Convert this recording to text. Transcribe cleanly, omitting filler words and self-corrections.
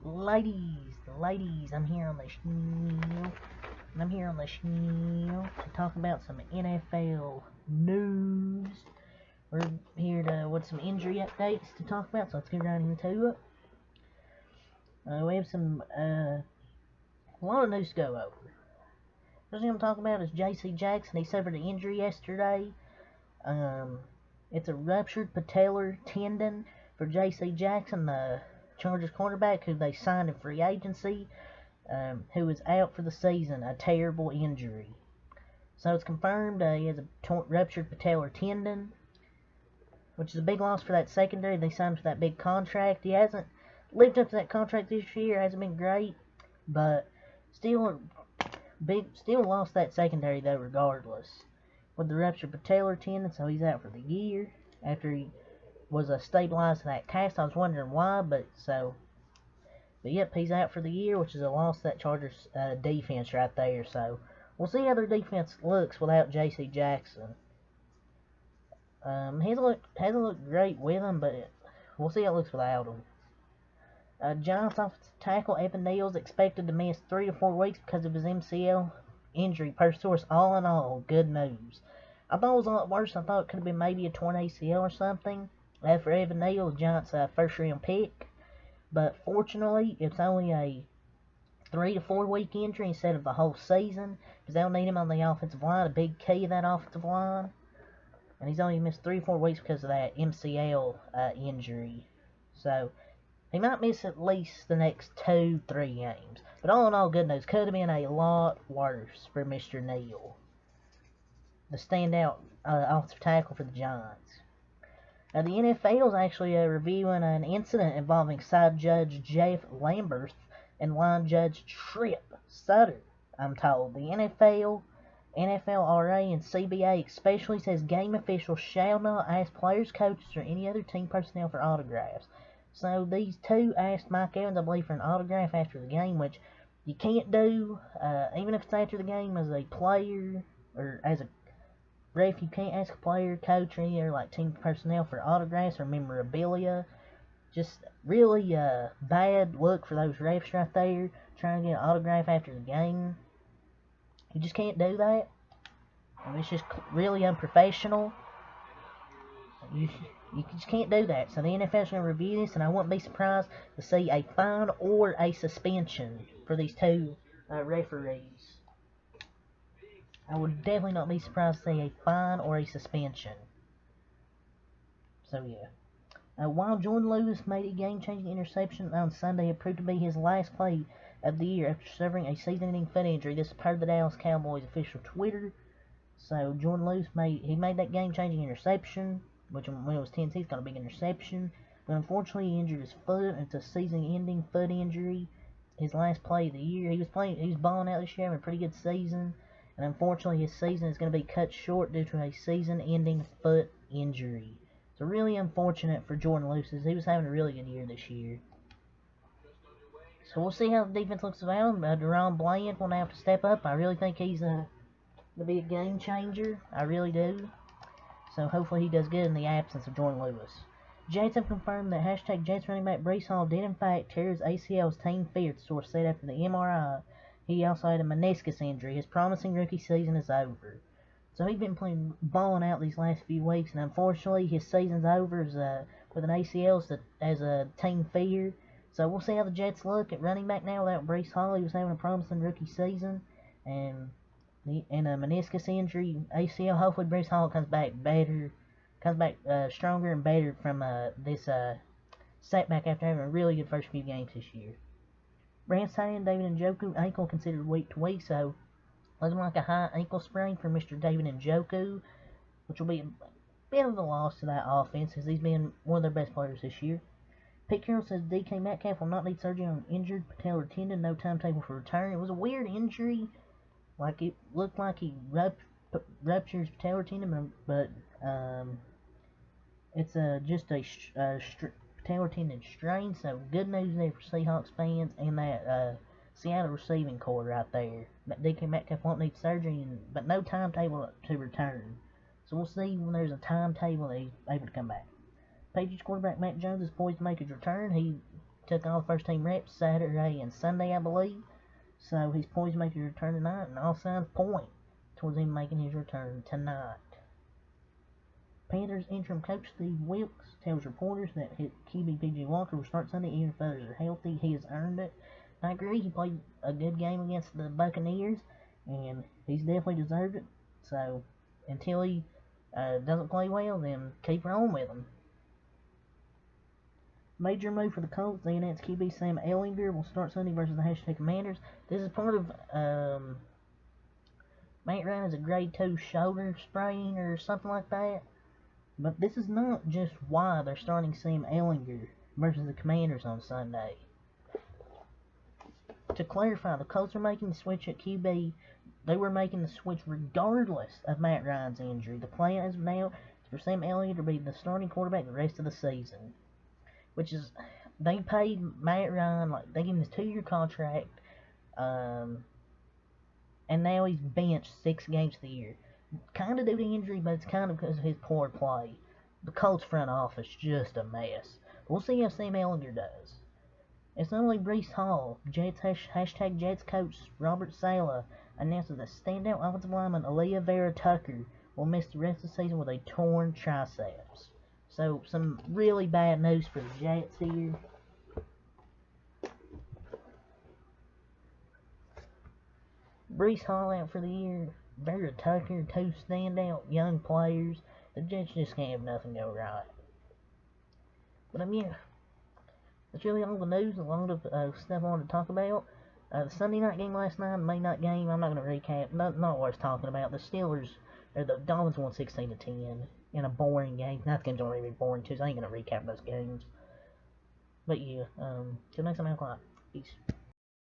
Ladies, I'm here on the show. To talk about some NFL news. We're here with some injury updates to talk about, so let's get right into it. We have a lot of news to go over. First thing I'm talking about is J.C. Jackson. He suffered an injury yesterday. It's a ruptured patellar tendon for J.C. Jackson, the Chargers cornerback who they signed in free agency, who is out for the season, a terrible injury. So it's confirmed he has a ruptured patellar tendon, which is a big loss for that secondary. They signed for that big contract. He hasn't lived up to that contract this year. Hasn't been great, but still lost that secondary though regardless. With the ruptured patellar tendon, so he's out for the year after he was stabilized in that cast. I was wondering why, but yep, he's out for the year, which is a loss to that Chargers defense right there. So we'll see how their defense looks without J.C. Jackson. Hasn't looked great with him, but we'll see how it looks without him. Giants offensive tackle Evan Neal's expected to miss 3 to 4 weeks because of his MCL injury per source. All in all, good news. I thought it was a lot worse. I thought it could have been maybe a torn ACL or something. For Evan Neal, the Giants' first round pick. But fortunately, it's only a 3 to 4 week injury instead of the whole season, because they'll need him on the offensive line, a big key of that offensive line. And he's only missed 3 to 4 weeks because of that MCL injury. So he might miss at least the next 2-3 games. But all in all, good news. Could have been a lot worse for Mr. Neal, the standout offensive tackle for the Giants. The NFL is actually reviewing an incident involving side judge Jeff Lambert and line judge Tripp Sutter, I'm told. The NFL, NFLRA, and CBA especially says game officials shall not ask players, coaches, or any other team personnel for autographs. So these two asked Mike Evans, I believe, for an autograph after the game, which you can't do, even if it's after the game as a player or as a ref. You can't ask a player, coach, or any other like team personnel for autographs or memorabilia. Just really bad look for those refs right there, trying to get an autograph after the game. You just can't do that. It's just really unprofessional. You just can't do that. So the NFL's going to review this, and I wouldn't be surprised to see a fine or a suspension for these two referees. I would definitely not be surprised to see a fine or a suspension. So yeah. While Jordan Lewis made a game-changing interception on Sunday, it proved to be his last play of the year after suffering a season-ending foot injury. This is per the Dallas Cowboys official Twitter. So Jordan Lewis made that game-changing interception, which when it was Tennessee, it's got a big interception. But unfortunately, he injured his foot. It's a season-ending foot injury. His last play of the year. He was balling out this year, having a pretty good season. And unfortunately, his season is going to be cut short due to a season-ending foot injury. So really unfortunate for Jordan Lewis. He was having a really good year this year. So we'll see how the defense looks without him. DaRon Bland will have to step up. I really think he's going to be a game changer. I really do. So hopefully he does good in the absence of Jordan Lewis. Jets have confirmed that hashtag Jets running back Breece Hall did in fact tear his ACL as team feared, source said after the MRI. He also had a meniscus injury. His promising rookie season is over. So he's been balling out these last few weeks, and unfortunately his season's over with an ACL as a team fear. So we'll see how the Jets look at running back now without Breece Hall. He was having a promising rookie season, and a meniscus injury, ACL. Hopefully Breece Hall comes back stronger and better from this setback after having a really good first few games this year. Rams tight end David Njoku, ankle considered week to week, so looking like a high ankle sprain for Mr. David Njoku, which will be a bit of a loss to that offense, as he's been one of their best players this year. Pete Carroll says DK Metcalf will not need surgery on injured patellar tendon, no timetable for return. It was a weird injury, like it looked like he ruptured his patellar tendon, but it's just a patellar tendon strain, so good news there for Seahawks fans and that Seattle receiving core right there. DK Metcalf won't need surgery, but no timetable to return. So we'll see when there's a timetable that he's able to come back. Patriots quarterback Mac Jones is poised to make his return. He took all the first team reps Saturday and Sunday, I believe. So he's poised to make his return tonight, and all signs point towards him making his return tonight. Panthers interim coach Steve Wilks tells reporters that his QB PJ Walker will start Sunday even if others are healthy. He has earned it. I agree, he played a good game against the Buccaneers, and he's definitely deserved it. So until he doesn't play well, then keep rolling with him. Major move for the Colts. They announced QB Sam Ehlinger will start Sunday versus the Hashtag Commanders. This is part of Matt Ryan has a grade 2 shoulder sprain or something like that. But this is not just why they're starting Sam Ehlinger versus the Commanders on Sunday. To clarify, the Colts are making the switch at QB. They were making the switch regardless of Matt Ryan's injury. The plan is now for Sam Ehlinger to be the starting quarterback the rest of the season. Which is, they paid Matt Ryan, like, they gave him this 2-year contract, and now he's benched 6 games of the year. Kind of due to injury, but it's kind of because of his poor play. The Colts front office just a mess. We'll see how Sam Ehlinger does. It's not only Breece Hall. Jets hashtag Jets coach Robert Saleh announces that standout offensive lineman Aaliyah Vera Tucker will miss the rest of the season with a torn triceps. So, some really bad news for the Jets here. Breece Hall out for the year. Vera Tucker, 2 standout young players. The Jets just can't have nothing go right. But yeah, that's really all the news, a lot of stuff I wanted to talk about. The Sunday night game last night, Monday night game, I'm not going to recap. Not worth talking about. The Steelers, or the Dolphins won 16-10 in a boring game. That game's already been boring too, so I ain't going to recap those games. But yeah, till next time, 9 o'clock. Peace.